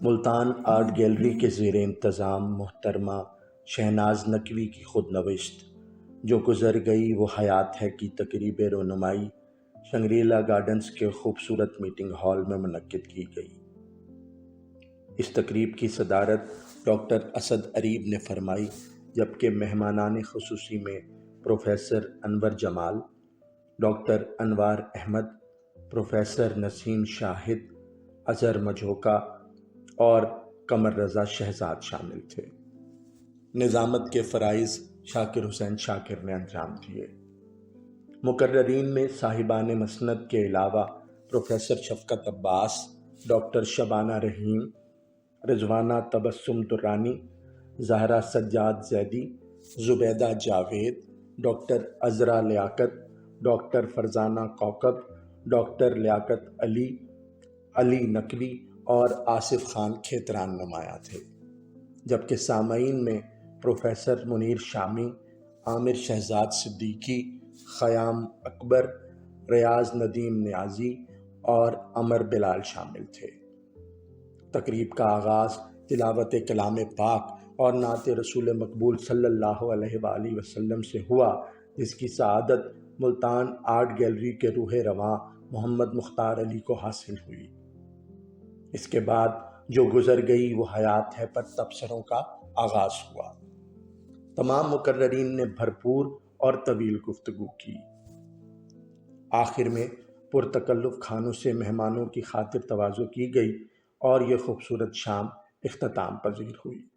Multan art gallery کے زیر انتظام محترمہ شہناز نقوی کی خود نوشت جو گزر گئی وہ حیات ہے کی تقریب رونمائی شنگریلا گارڈنز کے خوبصورت میٹنگ ہال میں منعقد کی گئی۔ اس تقریب کی صدارت ڈاکٹر اسد اریب نے فرمائی، جبکہ مہمانان خصوصی میں پروفیسر انور جمال، ڈاکٹر انوار احمد، پروفیسر نسیم شاہد، اظہر مجھوکا اور قمر رضا شہزاد شامل تھے۔ نظامت کے فرائض شاکر حسین شاکر نے انجام دیے۔ مقررین میں صاحبان مسند کے علاوہ پروفیسر شفقت عباس، ڈاکٹر شبانہ رحیم، رضوانہ تبسم درانی، زہرا سجاد زیدی، زبیدہ جاوید، ڈاکٹر عذرا لیاقت، ڈاکٹر فرزانہ کوکب، ڈاکٹر لیاقت علی نقوی اور آصف خان کھیتران نمایاں تھے، جبکہ سامعین میں پروفیسر منیر شامی، عامر شہزاد صدیقی، خیام اکبر، ریاض ندیم نیازی اور عمر بلال شامل تھے۔ تقریب کا آغاز تلاوت کلام پاک اور نعت رسول مقبول صلی اللہ علیہ وآلہ وسلم سے ہوا، جس کی سعادت ملتان آرٹ گیلری کے روح رواں محمد مختار علی کو حاصل ہوئی۔ اس کے بعد جو گزر گئی وہ حیات ہے پر تبصروں کا آغاز ہوا۔ تمام مقررین نے بھرپور اور طویل گفتگو کی۔ آخر میں پرتکلف کھانوں سے مہمانوں کی خاطر تواضع کی گئی اور یہ خوبصورت شام اختتام پذیر ہوئی۔